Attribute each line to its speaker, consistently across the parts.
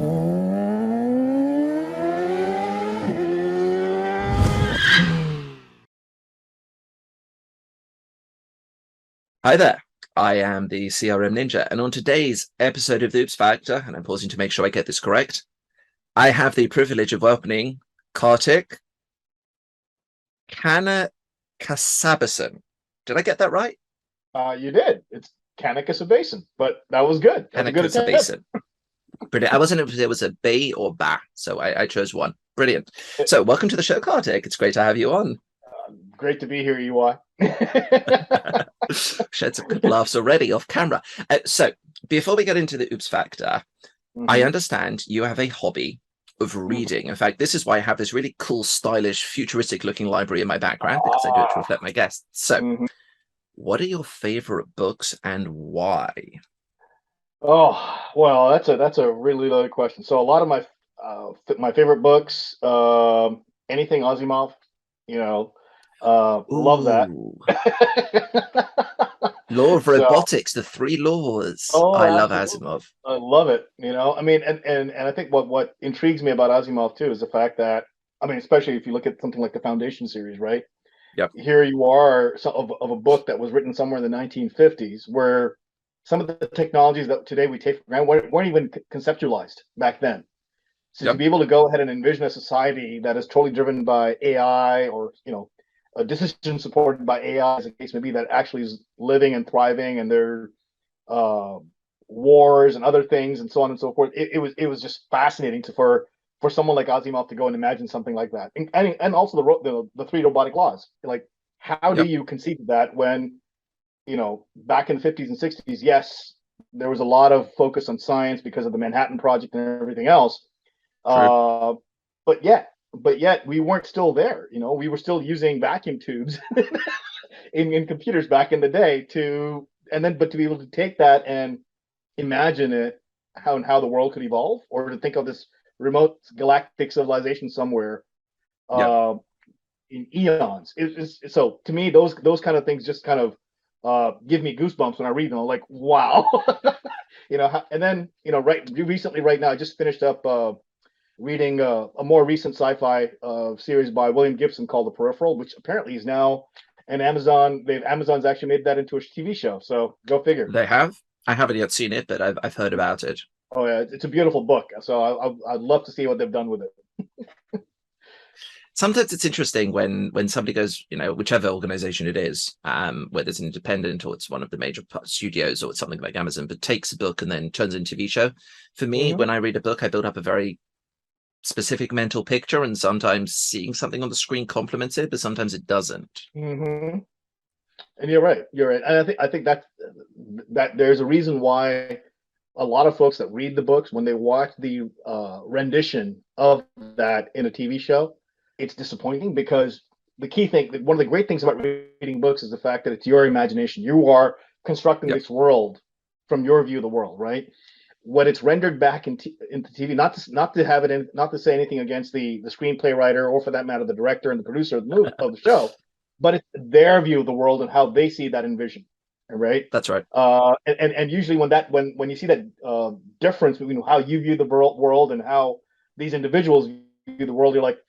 Speaker 1: Hi there. I am the CRM Ninja, and on today's episode of the Oops Factor, and I'm pausing to make sure I get this correct, I have the privilege of welcoming Kartik Kanakasabesan. Did I get that right?
Speaker 2: You did. It's Kanakasabesan, but that was good. That was a good attempt.
Speaker 1: Kanakasabesan. Brilliant. I wasn't if it was a B or ba, so I chose one. Brilliant. So welcome to the show, Kartik. It's great to have you on.
Speaker 2: Great to be here, EY.
Speaker 1: Shared some good laughs already off camera. So before we get into the Oops Factor, I
Speaker 2: Mhm,
Speaker 1: understand you have a hobby of
Speaker 2: mhm.
Speaker 1: reading. In fact, this is why I have this really cool, stylish, futuristic looking library in my background because I do it to
Speaker 2: Ah,
Speaker 1: reflect my guests. So,
Speaker 2: mhm.
Speaker 1: what are your favorite books and why?
Speaker 2: Oh, well, that's a really loaded question. So a lot of my favorite books, anything Asimov, you know, love that.
Speaker 1: Ooh, Law of
Speaker 2: So,
Speaker 1: Robotics, the three laws.
Speaker 2: oh,
Speaker 1: I love
Speaker 2: absolutely.
Speaker 1: Asimov.
Speaker 2: I love it. I mean, and I think what intrigues me about Asimov too is the fact that, I mean, especially if you look at something like the Foundation series, right?
Speaker 1: Yep,
Speaker 2: Here you are of a book that was written somewhere in the 1950s, where some of the technologies that today we take for granted weren't even conceptualized back then. So to
Speaker 1: yep,
Speaker 2: be able to go ahead and envision a society that is totally driven by AI, or a decision supported by AI, as the case may be, that actually is living and thriving, and their uh, wars and other things and so on and so forth. It was just fascinating for someone like Asimov to go and imagine something like that, and also the three robotic laws. Like, how do
Speaker 1: yep,
Speaker 2: you conceive of that when back in the 50s and 60s? Yes, there was a lot of focus on science because of the Manhattan Project and everything else.
Speaker 1: true.
Speaker 2: Uh, but yet we weren't still there. We were still using vacuum tubes in computers back in the day but to be able to take that and imagine it, how the world could evolve, or to think of this remote galactic civilization somewhere
Speaker 1: Yep,
Speaker 2: uh, in eons. So to me, those kind of things just kind of give me goosebumps when I read them. I'm like, wow. And then right now I just finished up reading a more recent sci-fi series by William Gibson called The Peripheral, which apparently is now an Amazon's actually made that into a TV show. So go figure.
Speaker 1: they have. I haven't yet seen it, but I've heard about it.
Speaker 2: Oh yeah, it's a beautiful book. So I'd love to see what they've done with it.
Speaker 1: Sometimes it's interesting when somebody goes, whichever organization it is, whether it's independent or it's one of the major studios or it's something like Amazon, but takes a book and then turns it into a TV show. For me,
Speaker 2: Hmm.
Speaker 1: when I read a book, I build up a very specific mental picture, and sometimes seeing something on the screen complements it, but sometimes it doesn't.
Speaker 2: Hmm. And you're right. You're right. And I think that there's a reason why a lot of folks that read the books, when they watch the rendition of that in a TV show, it's disappointing, because the key thing, one of the great things about reading books, is the fact that it's your imagination. You are constructing
Speaker 1: Yep,
Speaker 2: this world from your view of the world, right? When it's rendered back into TV, not to have it in, not to say anything against the screenplay writer, or for that matter, the director and the producer of the show, but it's their view of the world and how they see that envision, right?
Speaker 1: that's right.
Speaker 2: And usually when you see that difference between how you view the world and how these individuals view the world, you're like,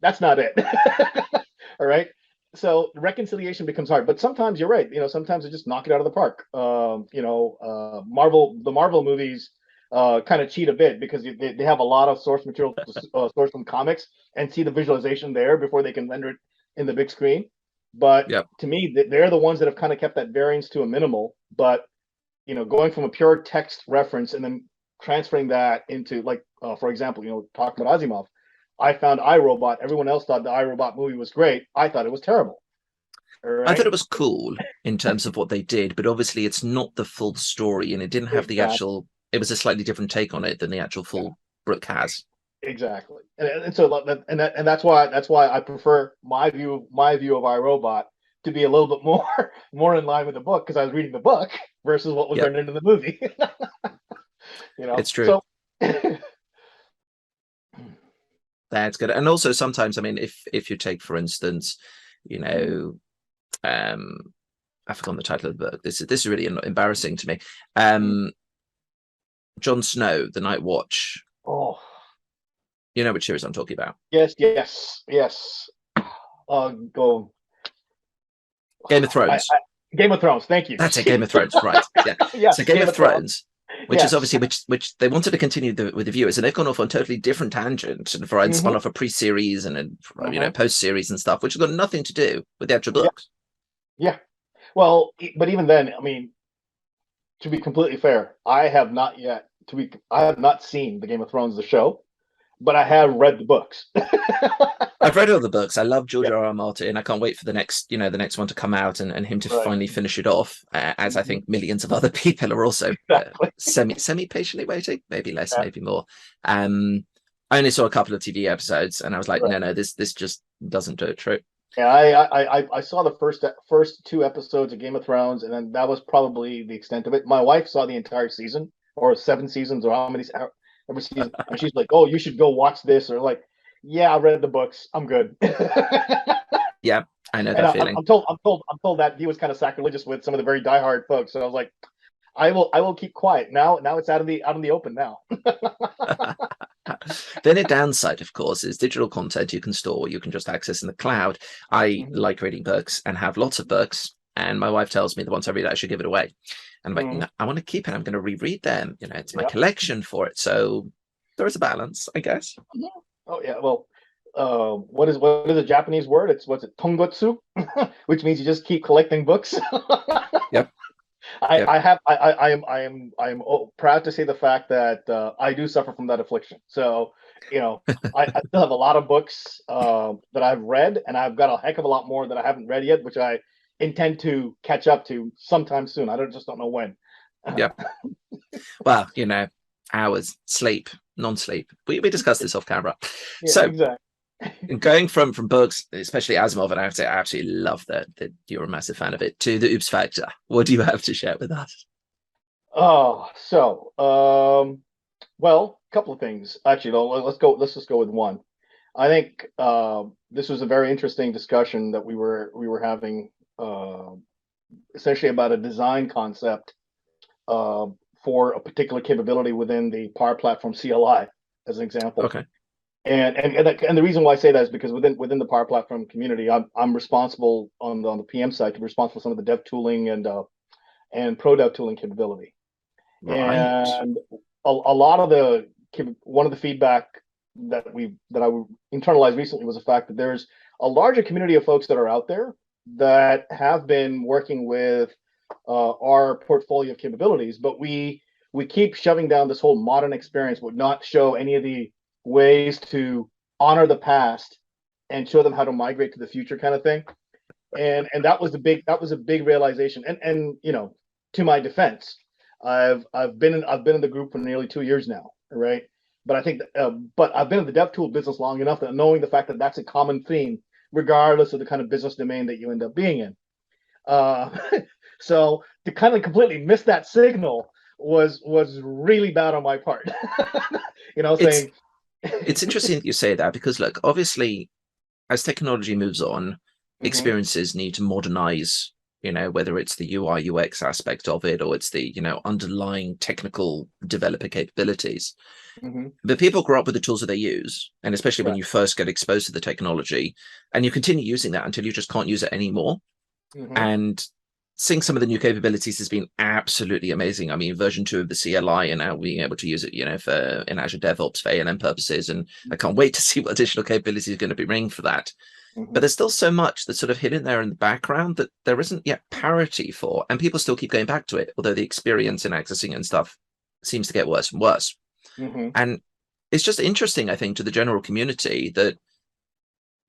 Speaker 2: that's not it. All right. So reconciliation becomes hard, but sometimes you're right. Sometimes they just knock it out of the park. The Marvel movies kind of cheat a bit, because they have a lot of source material to source from comics and see the visualization there before they can render it in the big screen. But
Speaker 1: Yep.
Speaker 2: to me, they're the ones that have kind of kept that variance to a minimal. But going from a pure text reference and then transferring that into, like, for example, talking about Asimov, I found iRobot. Everyone else thought the iRobot movie was great. I thought it was terrible. All
Speaker 1: I thought
Speaker 2: right.
Speaker 1: it was cool in terms of what they did, but obviously it's not the full story, and it didn't have the
Speaker 2: Exactly.
Speaker 1: actual. It was a slightly different take on it than the actual
Speaker 2: Yeah.
Speaker 1: full book has.
Speaker 2: Exactly. And so that's why I prefer my view of iRobot to be a little bit more more in line with the book, because I was reading the book versus what was
Speaker 1: Yep,
Speaker 2: rendered in the movie.
Speaker 1: it's true.
Speaker 2: So.
Speaker 1: That's good. And also sometimes, I mean, if you take, for instance, you know, um, I've forgotten the title of the book. This is really embarrassing to me. Um, Jon Snow, the Night Watch.
Speaker 2: Oh,
Speaker 1: You know which series I'm talking about.
Speaker 2: yes. Go.
Speaker 1: Game of
Speaker 2: I,
Speaker 1: Thrones.
Speaker 2: Game of Thrones. Thank you.
Speaker 1: That's it, Game of Thrones, right? Yeah. So
Speaker 2: Yes,
Speaker 1: Game
Speaker 2: Game
Speaker 1: of
Speaker 2: of Thrones.
Speaker 1: Thrones, which is
Speaker 2: Yes.
Speaker 1: obviously which they wanted to continue with the viewers, and they've gone off on totally different tangent and spun
Speaker 2: Hmm.
Speaker 1: off a pre-series and
Speaker 2: Hmm.
Speaker 1: post-series and stuff, which has got nothing to do with the actual
Speaker 2: Yeah.
Speaker 1: books.
Speaker 2: Yeah. Well, but even then, I mean, to be completely fair, I have not seen the Game of Thrones the show, but I have read the books.
Speaker 1: I've read all the books. I love George
Speaker 2: Yeah.
Speaker 1: R. R. Martin. I can't wait for the next one to come out and him to
Speaker 2: Right.
Speaker 1: finally finish it off. As I
Speaker 2: Hmm.
Speaker 1: think millions of other people are also
Speaker 2: Exactly.
Speaker 1: semi patiently waiting, maybe less,
Speaker 2: Yeah.
Speaker 1: maybe more. I only saw a couple of TV episodes, and I was like,
Speaker 2: Right.
Speaker 1: no, this just doesn't do it true.
Speaker 2: Yeah, I saw the first two episodes of Game of Thrones, and then that was probably the extent of it. My wife saw the entire season, or 7 seasons, or how many every season, and she's like, "Oh, you should go watch this," or like, "Yeah, I read the books, I'm good."
Speaker 1: Yeah, I know
Speaker 2: And
Speaker 1: that feeling.
Speaker 2: I'm told that he was kind of sacrilegious with some of the very diehard folks. So I was like, I will keep quiet now. Now it's out in the open now.
Speaker 1: Then a downside, of course, is digital content you can store, you can just access in the cloud. I
Speaker 2: Mhm.
Speaker 1: like reading books and have lots of books, and my wife tells me that once I read it, I should give it away. And I'm like,
Speaker 2: Mhm.
Speaker 1: no, I want to keep it. I'm going to reread them. It's my
Speaker 2: Yeah.
Speaker 1: collection for it. So there is a balance, I guess.
Speaker 2: Mhm. Oh yeah. Well, what is a Japanese word? It's what's it, tongotsu, which means you just keep collecting books.
Speaker 1: Yep. Yep.
Speaker 2: I am proud to say the fact that I do suffer from that affliction. So, I still have a lot of books that I've read, and I've got a heck of a lot more that I haven't read yet, which I intend to catch up to sometime soon. Don't know when.
Speaker 1: Yep. Well, hours, sleep, non-sleep. We discussed this off camera.
Speaker 2: Yeah,
Speaker 1: So
Speaker 2: exactly.
Speaker 1: going from books, especially Asimov, and I have to say I absolutely love that you're a massive fan of it, to the Oops Factor. What do you have to share with us?
Speaker 2: Oh, so well, a couple of things. Actually, though, let's go. Let's just go with one. I think this was a very interesting discussion that we were having, uh, essentially about a design concept uh, for a particular capability within the Power Platform CLI, as an example.
Speaker 1: Okay.
Speaker 2: And the reason why I say that is because within the Power Platform community, I'm responsible on the PM side to be responsible for some of the dev tooling and pro dev tooling capability.
Speaker 1: Right.
Speaker 2: And a lot of one of the feedback that I internalized recently was the fact that there's a larger community of folks that are out there that have been working with our portfolio of capabilities, but we keep shoving down this whole modern experience, would not show any of the ways to honor the past and show them how to migrate to the future, kind of thing. And that was a big realization. And to my defense, I've been in the group for nearly 2 years now, right? But I think but I've been in the dev tool business long enough that knowing the fact that that's a common theme, regardless of the kind of business domain that you end up being in. Uh, so to kind of completely miss that signal was really bad on my part.
Speaker 1: It's
Speaker 2: Saying,
Speaker 1: it's interesting that you say that because look, obviously, as technology moves on,
Speaker 2: hmm,
Speaker 1: experiences need to modernize, whether it's the UI UX aspect of it or it's the, underlying technical developer capabilities.
Speaker 2: hmm,
Speaker 1: But people grow up with the tools that they use, and especially when
Speaker 2: right,
Speaker 1: you first get exposed to the technology, and you continue using that until you just can't use it anymore.
Speaker 2: hmm,
Speaker 1: And seeing some of the new capabilities has been absolutely amazing. I mean, version 2 of the CLI and now being able to use it, for in Azure DevOps for ALM purposes. And I can't wait to see what additional capabilities is going to be bringing for that. But
Speaker 2: hmm,
Speaker 1: there's still so much that's sort of hidden there in the background that there isn't yet parity for, and people still keep going back to it, although the experience in accessing and stuff seems to get worse and worse.
Speaker 2: hmm,
Speaker 1: And it's just interesting, I think, to the general community that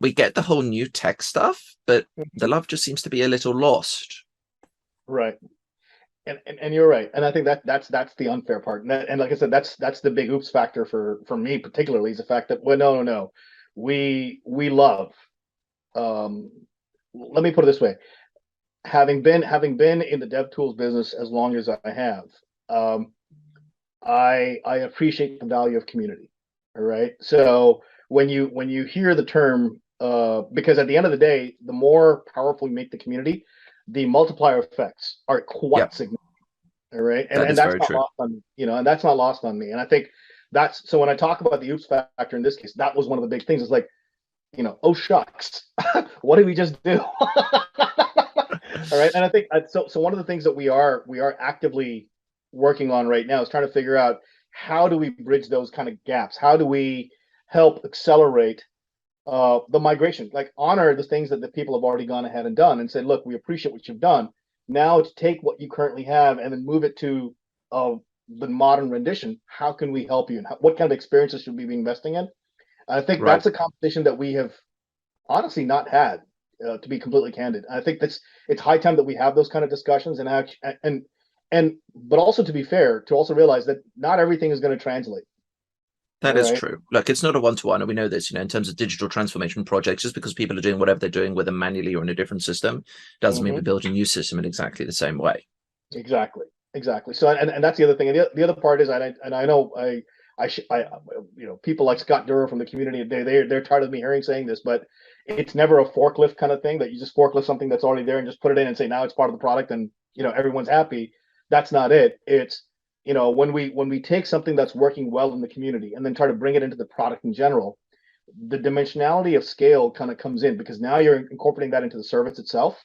Speaker 1: we get the whole new tech stuff, but the love just seems to be a little lost.
Speaker 2: right. And you're right, and I think that's the unfair part, and like I said, that's the big oops factor for me particularly, is the fact that, well, no, we love. Um, Let me put it this way: having been in the dev tools business as long as I have, um, I appreciate the value of community. All right, so when you hear the term, because at the end of the day, the more powerful you make the community, the multiplier effects are
Speaker 1: Yeah.
Speaker 2: quite significant. All right.
Speaker 1: That
Speaker 2: And
Speaker 1: is
Speaker 2: that's
Speaker 1: very
Speaker 2: not
Speaker 1: true.
Speaker 2: lost on, and that's not lost on me. And I think that's, so when I talk about the oops factor in this case, that was one of the big things. It's like, oh shucks, what did we just do? All right. And I think so one of the things that we are actively working on right now is trying to figure out how do we bridge those kind of gaps? How do we help accelerate the migration, like honor the things that the people have already gone ahead and done and said, look, we appreciate what you've done. Now to take what you currently have and then move it to the modern rendition. How can we help you? And what kind of experiences should we be investing in? I think
Speaker 1: Right.
Speaker 2: that's a conversation that we have honestly not had, to be completely candid. I think it's high time that we have those kind of discussions but also to be fair, to also realize that not everything is going to translate. All
Speaker 1: That is
Speaker 2: right.
Speaker 1: true. Look, it's not a one-to-one, and we know this, in terms of digital transformation projects, just because people are doing whatever they're doing, whether manually or in a different system, doesn't mean we
Speaker 2: Mhm.
Speaker 1: build a new system in exactly the same way.
Speaker 2: Exactly, exactly. So, and that's the other thing. And the other part is, and I know I people like Scott Durr from the community, they're tired of me hearing saying this, but it's never a forklift kind of thing that you just forklift something that's already there and just put it in and say now it's part of the product and everyone's happy. That's not it. It's when we take something that's working well in the community and then try to bring it into the product in general, the dimensionality of scale kind of comes in because now you're incorporating that into the service itself.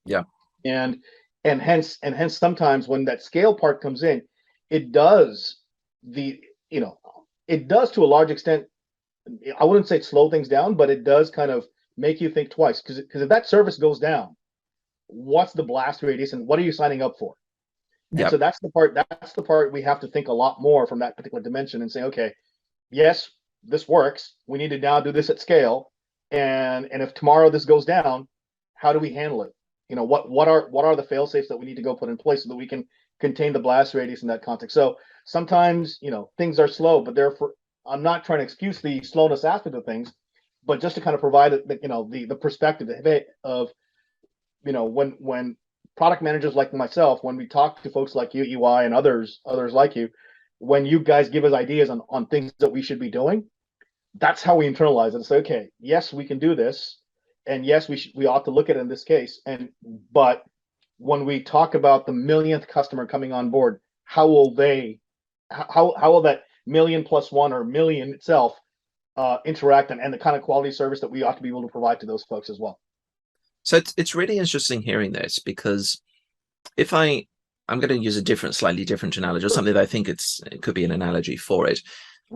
Speaker 1: Yeah.
Speaker 2: and and hence sometimes when that scale part comes in, it does the it does to a large extent. I wouldn't say slow things down, but it does kind of make you think twice because if that service goes down, what's the blast radius and what are you signing up for? And
Speaker 1: Yeah.
Speaker 2: so that's the part we have to think a lot more from that particular dimension and say, okay, yes, this works, we need to now do this at scale, and if tomorrow this goes down, how do we handle it? What are the fail safes that we need to go put in place so that we can contain the blast radius in that context? So sometimes things are slow, but therefore I'm not trying to excuse the slowness aspect of things, but just to kind of provide the perspective of when product managers like myself, when we talk to folks like you, EY, and others like you, when you guys give us ideas on things that we should be doing, that's how we internalize it and say, okay, yes, we can do this, and yes, we ought to look at it in this case. But when we talk about the millionth customer coming on board, how will that million plus one or million itself interact and the kind of quality service that we ought to be able to provide to those folks as well?
Speaker 1: So it's really interesting hearing this because if I'm going to use a slightly different analogy, or something that I think it could be an analogy for it.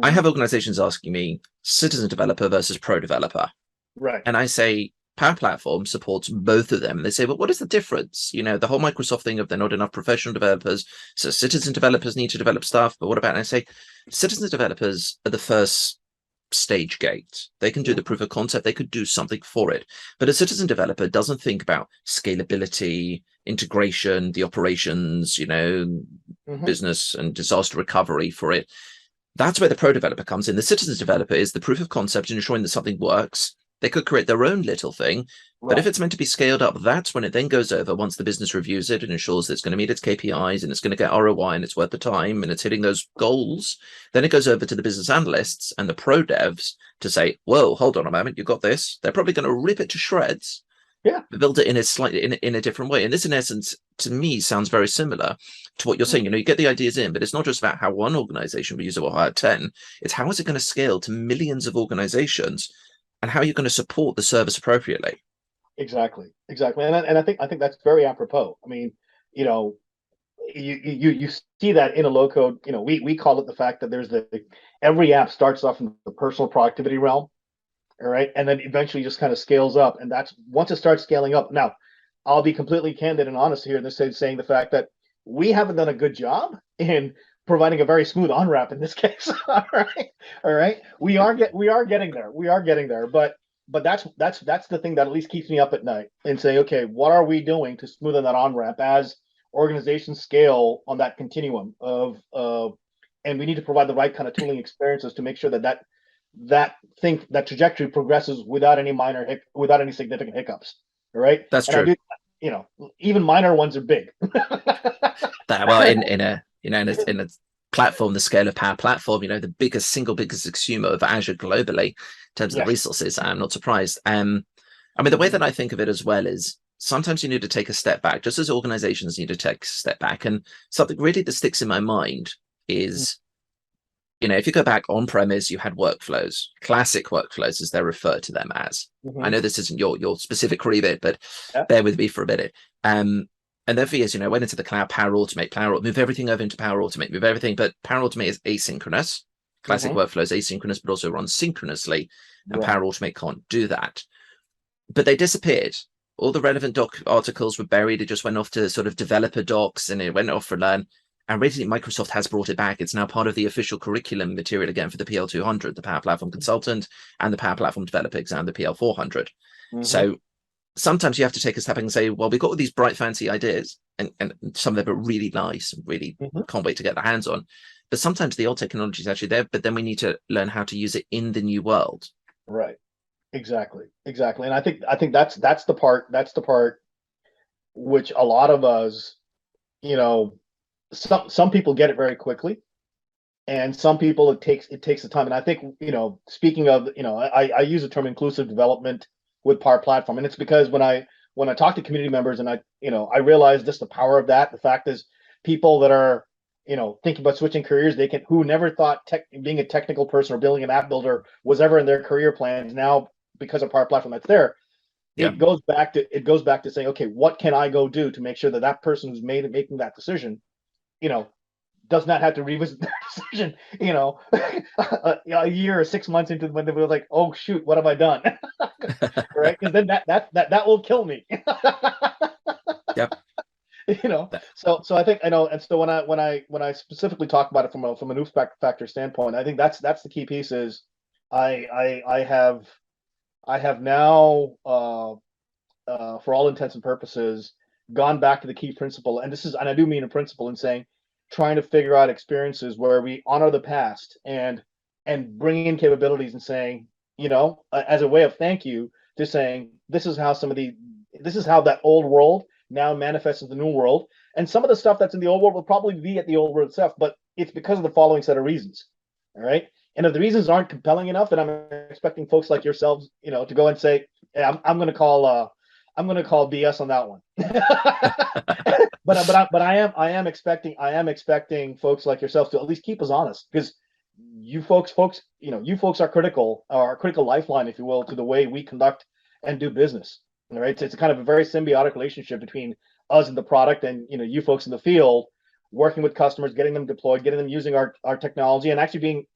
Speaker 1: I
Speaker 2: Mhm.
Speaker 1: have organizations asking me citizen developer versus pro developer.
Speaker 2: Right.
Speaker 1: And I say Power Platform supports both of them. And they say, well, what is the difference? The whole Microsoft thing of they're not enough professional developers. So citizen developers need to develop stuff. But what about, and I say, citizen developers are the first stage gate. They can do the
Speaker 2: Mhm.
Speaker 1: proof of concept. They could do something for it. But a citizen developer doesn't think about scalability, integration, the operations,
Speaker 2: Mhm.
Speaker 1: business and disaster recovery for it. That's where the pro developer comes in. The citizens developer is the proof of concept and ensuring that something works. They could create their own little thing, but if
Speaker 2: Right.
Speaker 1: it's meant to be scaled up, that's when it then goes over once the business reviews it and ensures that it's going to meet its KPIs and it's going to get ROI and it's worth the time and it's hitting those goals. Then it goes over to the business analysts and the pro devs to say, whoa, hold on a moment, you got this. They're probably going to rip it to shreds,
Speaker 2: Yeah.
Speaker 1: build it in a slightly in a different way. And this, in essence, to me, sounds very similar to what you're saying. You get the ideas in, but it's not just about how one organization will use it or hire 10. It's how is it going to scale to millions of organizations and how are you going to support the service appropriately?
Speaker 2: Exactly. Exactly. And I think that's very apropos. I mean, you know, you see that in a low code. We call it the fact that there's every app starts off in the personal productivity realm, all right, and then eventually just kind of scales up. And that's once it starts scaling up. Now, I'll be completely candid and honest here. This is saying the fact that we haven't done a good job in providing a very smooth on ramp in this case. All right, all right. We are getting there. We are getting there. But that's the thing that at least keeps me up at night and say, okay, what are we doing to smoothen that on ramp as organizations scale on that continuum of and we need to provide the right kind of tooling experiences to make sure that trajectory progresses without any significant hiccups. All right.
Speaker 1: That's
Speaker 2: And I
Speaker 1: true.
Speaker 2: do, even minor ones are big.
Speaker 1: That well, in a platform the scale of Power Platform, the biggest consumer of Azure globally in terms of the
Speaker 2: Yes.
Speaker 1: resources, I'm not surprised. I mean, the way
Speaker 2: Mhm.
Speaker 1: that I think of it as well is sometimes you need to take a step back, just as organizations need to take a step back. And something really that sticks in my mind is, if you go back on premise, you had workflows, classic workflows, as they refer to them as. I know this isn't your specific remit, but bear with me for a minute. And then for years, went into the cloud, Power Automate, move everything over into Power Automate, move everything. But Power Automate is asynchronous. Classic workflows asynchronous, but also run synchronously. And Power Automate can't do that. But they disappeared. All the relevant doc articles were buried. It just went off to sort of developer docs, and it went off for learn. And recently, Microsoft has brought it back. It's now part of the official curriculum material again for the PL200, the Power Platform Consultant, and the Power Platform Developer exam, the PL400. So sometimes you have to take a step back and say, well, we've got all these bright, fancy ideas, and some of them are really nice, really can't wait to get their hands on. But sometimes the old technology is actually there, but then we need to learn how to use it in the new world.
Speaker 2: Right. Exactly. And I think that's the part which a lot of us, some people get it very quickly, and some people it takes the time. And I think, speaking of, I use the term inclusive development with Power Platform, and it's because when I talk to community members and I realize just the power of that. The fact is, people that are thinking about switching careers, who never thought being a technical person or building an app builder was ever in their career plans, now because of Power Platform that's there. It goes back to saying, okay, what can I go do to make sure that person who's making that decision, does not have to revisit that decision, a year or 6 months into when they were like, oh shoot, what have I done? Right? Because then that will kill me.
Speaker 1: Yep.
Speaker 2: So I think and so when I specifically talk about it from an oof factor standpoint, I think that's the key piece is I have now for all intents and purposes gone back to the key principle, and I do mean a principle in saying, trying to figure out experiences where we honor the past and bring in capabilities and saying, as a way of thank you, just saying this is how that old world now manifests in the new world, and some of the stuff that's in the old world will probably be at the old world itself, but it's because of the following set of reasons. All right. And if the reasons aren't compelling enough, then I'm expecting folks like yourselves, to go and say, hey, I'm going to call BS on that one. but I am expecting folks like yourselves to at least keep us honest, because you folks are critical lifeline, if you will, to the way we conduct and do business. All right. So it's kind of a very symbiotic relationship between us and the product, and you folks in the field working with customers, getting them deployed, getting them using our technology, and actually being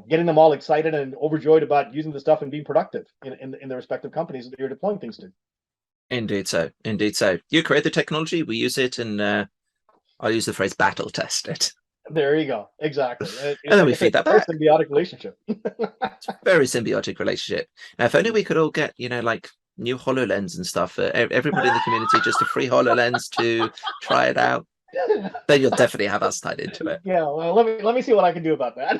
Speaker 2: getting them all excited and overjoyed about using the stuff and being productive in the respective companies that you're deploying things to. Indeed
Speaker 1: so. You create the technology, we use it, and I'll use the phrase battle test it.
Speaker 2: There you go. Exactly.
Speaker 1: And then we feed that back.
Speaker 2: Symbiotic relationship.
Speaker 1: It's a very symbiotic relationship. Now, if only we could all get, like new HoloLens and stuff for everybody in the community, just a free HoloLens to try it out. Then you'll definitely have us tied into it.
Speaker 2: Yeah, well, let me see what I can do about that.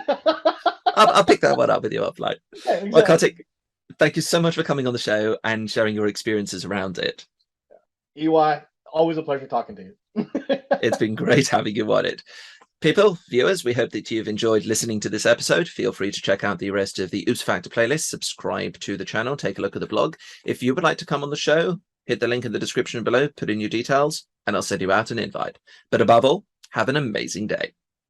Speaker 1: I'll pick that one up with you offline.
Speaker 2: Yeah, exactly.
Speaker 1: Well, Kartik, thank you so much for coming on the show and sharing your experiences around it.
Speaker 2: EY, always a pleasure talking to you.
Speaker 1: It's been great having you on it. People, viewers, we hope that you've enjoyed listening to this episode. Feel free to check out the rest of the Oops Factor playlist, subscribe to the channel, take a look at the blog. If you would like to come on the show, hit the link in the description below, put in your details, and I'll send you out an invite. But above all, have an amazing day.